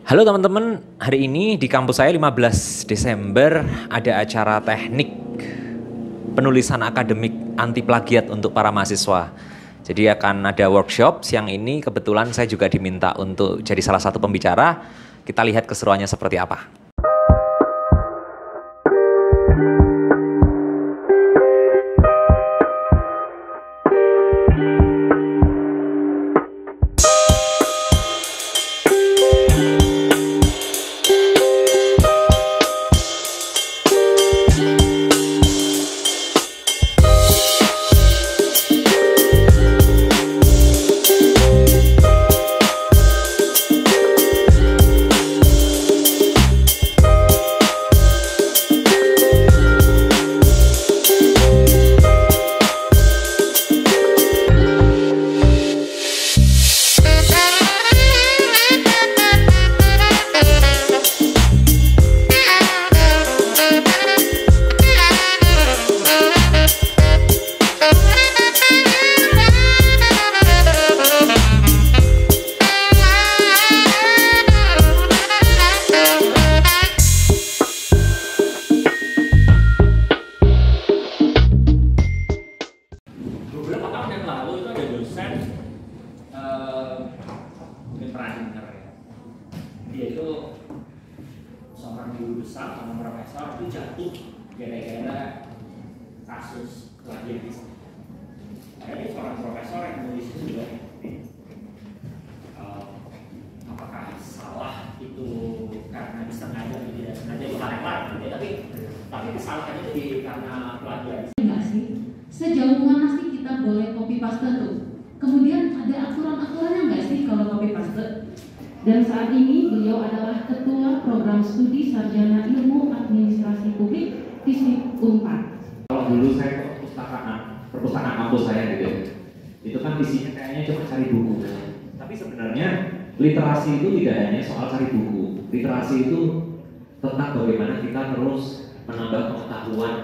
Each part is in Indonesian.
Halo teman-teman, hari ini di kampus saya 15 Desember ada acara teknik penulisan akademik anti plagiat untuk para mahasiswa. Jadi akan ada workshop siang ini, kebetulan saya juga diminta untuk jadi salah satu pembicara. Kita lihat keseruannya seperti apa. Mungkin pernah dengar ya, dia itu seorang guru besar, seorang profesor itu jatuh gara-gara kasus plagiarisme. Dia seorang profesor yang menulis juga apakah salah itu karena disengaja atau tidak sengaja bukan ya, tapi kesalahannya itu karena plagiarisme. Enggak sih, sejauh mana sih kita boleh copy paste tuh? Kemudian ada aturan-aturannya nggak sih kalau copy paste? Dan saat ini beliau adalah Ketua Program Studi Sarjana Ilmu Administrasi Publik FISIP Unpad. Kalau dulu saya ke perpustakaan kampus saya gitu, itu kan isinya kayaknya cuma cari buku. Tapi sebenarnya literasi itu tidak hanya soal cari buku. Literasi itu tentang bagaimana kita terus menambah pengetahuan,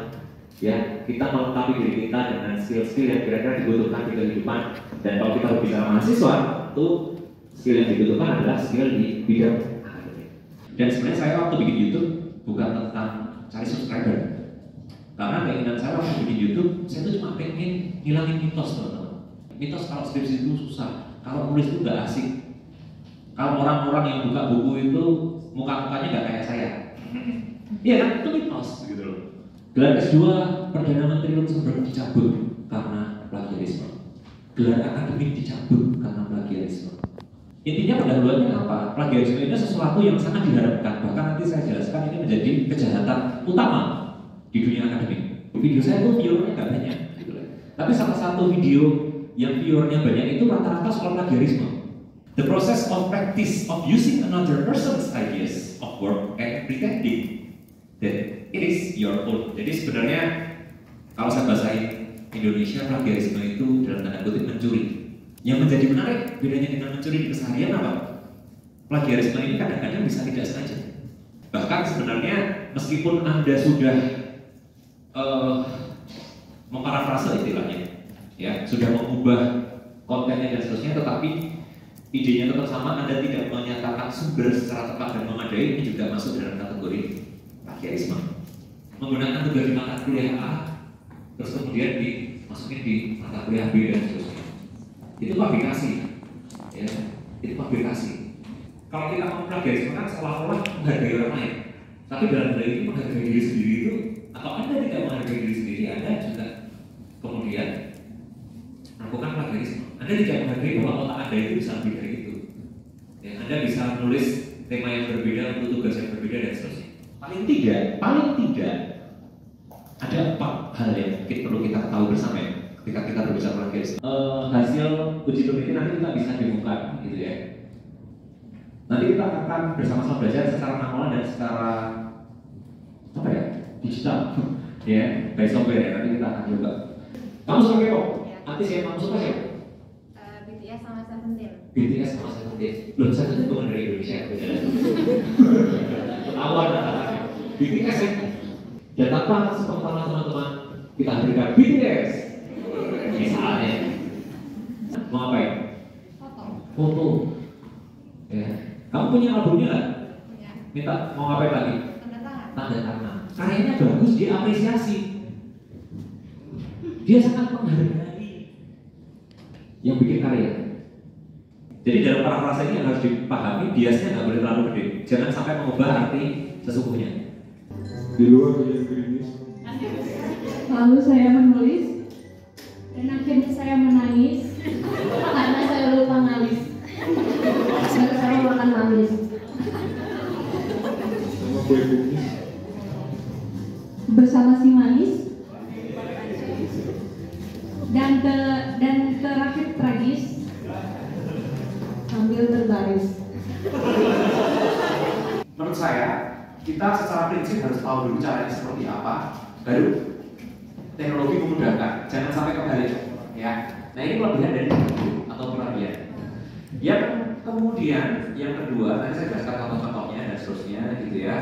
ya, kita melengkapi diri kita dengan skill-skill yang kira-kira dibutuhkan di kehidupan. Dan kalau kita berbicara mahasiswa, itu skill yang dibutuhkan adalah skill di bidang akademik. Dan sebenarnya saya waktu bikin YouTube bukan tentang cari subscriber, karena keinginan saya waktu bikin YouTube, saya tuh cuma pengen ngilangin mitos, teman-teman. Mitos kalau skripsi itu susah, kalau nulis itu nggak asik. Kalau orang-orang yang buka buku itu muka-mukanya nggak kayak saya, iya kan, itu mitos gitu loh. Gelar S2 Perdana Menteri Luxembourg dicabut karena plagiarisme. Gelar akademik dicabut karena plagiarisme. Intinya pendahuluannya apa? Plagiarisme ini sesuatu yang sangat diharapkan. Bahkan nanti saya jelaskan ini menjadi kejahatan utama di dunia akademik. Video saya itu viewernya nggak banyak, gitu lah. Tapi salah satu video yang viewernya banyak itu rata-rata soal plagiarisme. The process of practice of using another person's ideas of work and pretending that it is your own. Jadi sebenarnya kalau saya bahasain Indonesia, plagiarisme itu dalam tanda kutip mencuri. Yang menjadi menarik bedanya dengan mencuri di keseharian apa? Plagiarisme ini kadang-kadang bisa tidak sengaja. Bahkan sebenarnya meskipun Anda sudah memparafrase istilahnya, ya, sudah mengubah kontennya dan seterusnya, tetapi idenya tetap sama, Anda tidak menyatakan sumber secara tepat dan memadai, ini juga masuk dalam kategori plagiarisme. Menggunakan tugas di mata kuliah A, terus kemudian dimasukin di mata kuliah B dan seterusnya. Itu publikasi, ya, itu publikasi. Kalau kita mau plagiarisme kan seolah-olah menghargai orang lain, tapi dalam hal ini menghargai diri sendiri itu, atau Anda tidak menghargai diri sendiri, Anda juga kemudian melakukan plagiarisme. Anda tidak menghargai bahwa otak Anda itu bisa lebih dari itu. Ya, Anda bisa menulis tema yang berbeda untuk tugas yang berbeda dan seterusnya. Paling tidak ada 4 hal yang mungkin perlu kita tahu bersama ya, ketika kita berbicara plagiarisme. Hasil uji penelitian nanti kita bisa dibuka, gitu ya. Nanti kita akan bersama-sama belajar secara manual dan secara apa ya, digital, ya, by software ya. Nanti kita akan coba. Kamu suka K-pop? Nanti siapa kamu suka siapa? BTS sama Seventeen. BTS sama Seventeen. Loh, Seventeen bukan dari Indonesia. Ketahuan BTS ya. Dan tanpa sepengetahuan teman-teman, kita hadirkan BTS. Misalnya, mau apa ya? Foto. Foto. Ya. Kamu punya albumnya nggak? Minta mau ngapain lagi? Tanda tangan. Tanda tangan. Karyanya bagus, dia apresiasi. Dia sangat menghargai yang bikin karya. Jadi dalam parafrase ini yang harus dipahami, biasnya nggak boleh terlalu gede. Jangan sampai mengubah arti sesungguhnya. Di luar hujan gerimis. Lalu saya menulis Dan akhirnya saya menangis karena saya lupa ngalis. Saya makan manis. Sama kue kumis. Bersama si manis dan terakhir tragis. sambil berbaris. Menurut saya, kita secara prinsip harus tahu dulu caranya seperti apa, baru teknologi memudahkan. Jangan sampai kebalik, ya. Nah ini kelebihan dari teknologi atau kelebihan. Yang kemudian, yang kedua, tadi saya jelaskan contoh-contohnya dan seterusnya, gitu ya.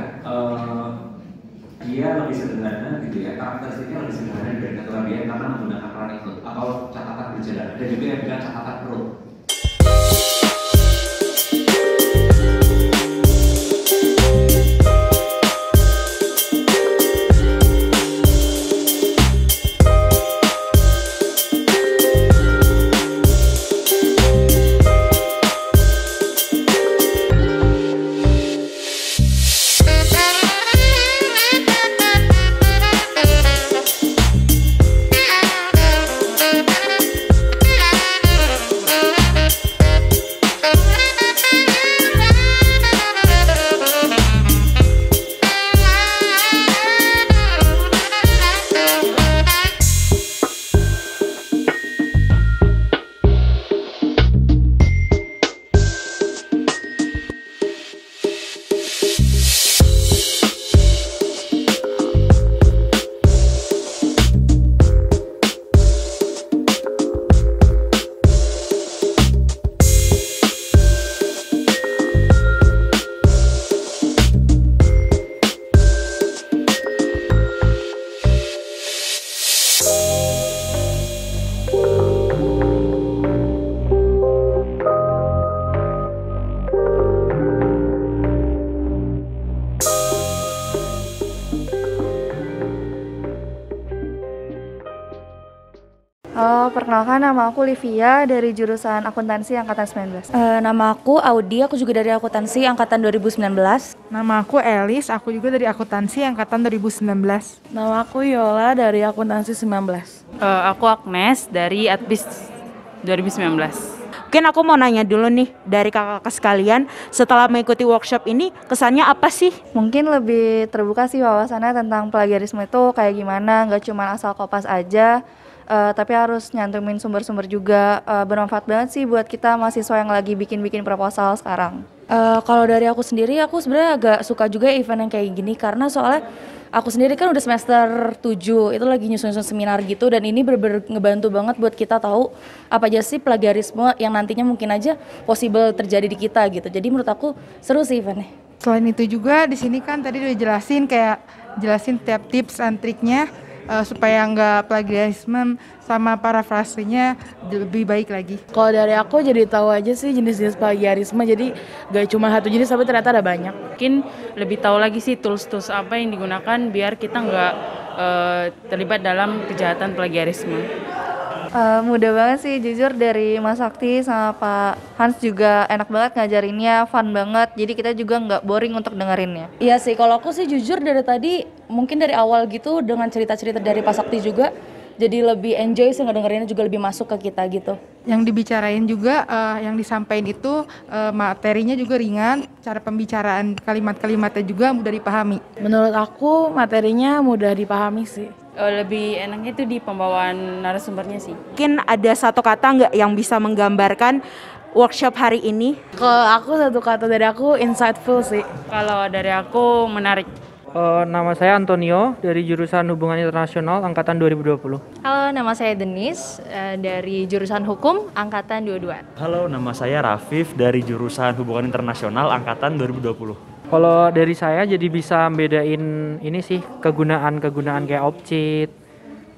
Dia lebih sederhana, gitu ya. Karakteristiknya lebih sederhana dari kelebihan karena menggunakan running note atau catatan berjalan. Ada juga yang bilang catatan perut. Perkenalkan, nama aku Livia dari jurusan akuntansi angkatan 19. Nama aku Audi, aku juga dari akuntansi angkatan 2019. Nama aku Elis, aku juga dari akuntansi angkatan 2019. Nama aku Yola dari akuntansi 19. Aku Agnes dari Adbis 2019. Mungkin aku mau nanya dulu nih dari kakak-kakak sekalian, setelah mengikuti workshop ini kesannya apa sih? Mungkin lebih terbuka sih wawasannya tentang plagiarisme itu kayak gimana, nggak cuma asal kopas aja. Tapi harus nyantumin sumber-sumber juga. Bermanfaat banget sih buat kita mahasiswa yang lagi bikin-bikin proposal sekarang. Kalau dari aku sendiri, aku sebenarnya agak suka juga event yang kayak gini karena soalnya aku sendiri kan udah semester 7, itu lagi nyusun-nyusun seminar gitu, dan ini bener-bener ngebantu banget buat kita tahu apa aja sih plagiarisme yang nantinya mungkin aja possible terjadi di kita gitu. Jadi menurut aku seru sih eventnya. Selain itu juga di sini kan tadi udah jelasin tiap tips and triknya supaya nggak plagiarisme sama parafrasenya lebih baik lagi. Kalau dari aku jadi tahu aja sih jenis-jenis plagiarisme, jadi gak cuma satu jenis tapi ternyata ada banyak. Mungkin lebih tahu lagi sih tools-tools apa yang digunakan biar kita nggak terlibat dalam kejahatan plagiarisme. Mudah banget sih, jujur dari Mas Sakti sama Pak Hans juga enak banget ngajarinnya, fun banget. Jadi kita juga nggak boring untuk dengerinnya. Iya sih, kalau aku sih jujur dari tadi, mungkin dari awal gitu dengan cerita-cerita dari Pak Sakti juga, jadi lebih enjoy sih ngedengerinnya, juga lebih masuk ke kita gitu. Yang dibicarain juga, yang disampaikan itu materinya juga ringan, cara pembicaraan kalimat-kalimatnya juga mudah dipahami. Menurut aku materinya mudah dipahami sih. Lebih enaknya itu di pembawaan narasumbernya sih. Mungkin ada satu kata nggak yang bisa menggambarkan workshop hari ini? Kalau aku satu kata dari aku insightful sih. Kalau dari aku menarik. Nama saya Antonio dari jurusan Hubungan Internasional angkatan 2020. Halo, nama saya Denis dari jurusan Hukum angkatan 22. Halo, nama saya Rafif dari jurusan Hubungan Internasional angkatan 2020. Kalau dari saya jadi bisa bedain ini sih kegunaan kayak objek,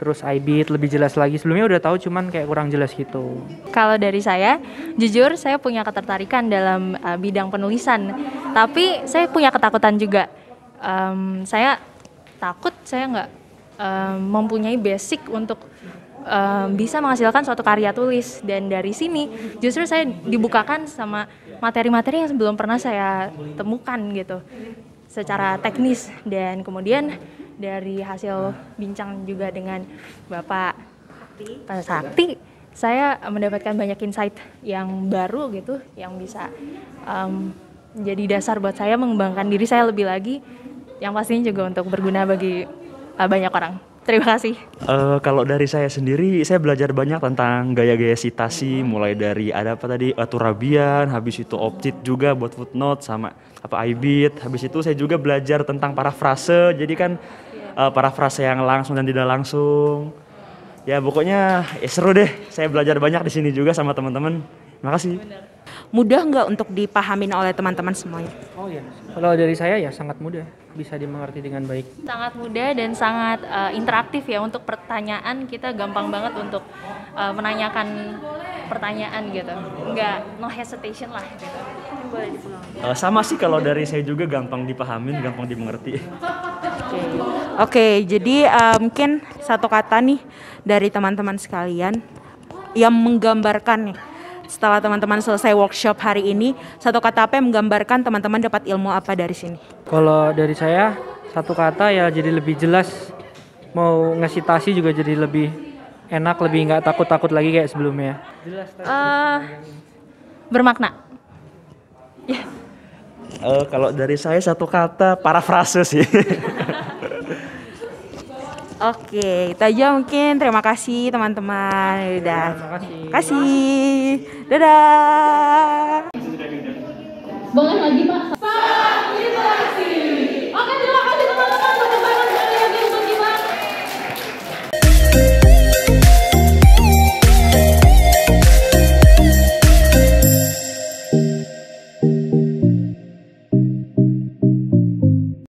terus iBit lebih jelas lagi. Sebelumnya udah tahu cuman kayak kurang jelas gitu. Kalau dari saya, jujur saya punya ketertarikan dalam bidang penulisan, tapi saya punya ketakutan juga. Saya takut saya nggak mempunyai basic untuk bisa menghasilkan suatu karya tulis, dan dari sini justru saya dibukakan sama materi-materi yang belum pernah saya temukan gitu secara teknis. Dan kemudian dari hasil bincang juga dengan Bapak Sakti, saya mendapatkan banyak insight yang baru gitu, yang bisa jadi dasar buat saya mengembangkan diri saya lebih lagi, yang pastinya juga untuk berguna bagi banyak orang. Terima kasih. Kalau dari saya sendiri, saya belajar banyak tentang gaya-gaya citasi, mulai dari ada apa tadi, turabian, habis itu optit juga buat footnote, sama apa iBit. Habis itu saya juga belajar tentang parafrase, jadi kan parafrase yang langsung dan tidak langsung. Ya pokoknya seru deh, saya belajar banyak di sini juga sama teman-teman. Terima kasih. Mudah nggak untuk dipahamin oleh teman-teman semuanya? Oh iya, kalau dari saya ya sangat mudah, bisa dimengerti dengan baik. Sangat mudah dan sangat interaktif ya. Untuk pertanyaan kita gampang banget untuk menanyakan pertanyaan gitu, no hesitation lah gitu. Boleh dipulang. Sama sih kalau dari saya juga, gampang dipahamin, gampang dimengerti. Oke, jadi mungkin satu kata nih dari teman-teman sekalian yang menggambarkan nih, setelah teman-teman selesai workshop hari ini, satu kata apa yang menggambarkan teman-teman dapat ilmu apa dari sini? Kalau dari saya, satu kata ya jadi lebih jelas. Mau ngesitasi juga jadi lebih enak, lebih nggak takut-takut lagi kayak sebelumnya. Jelas. Bermakna. Ya. Kalau dari saya satu kata, parafrase sih. Oke, itu aja mungkin. Terima kasih teman-teman. Udah. Terima kasih. Dadah. Boleh lagi Pak?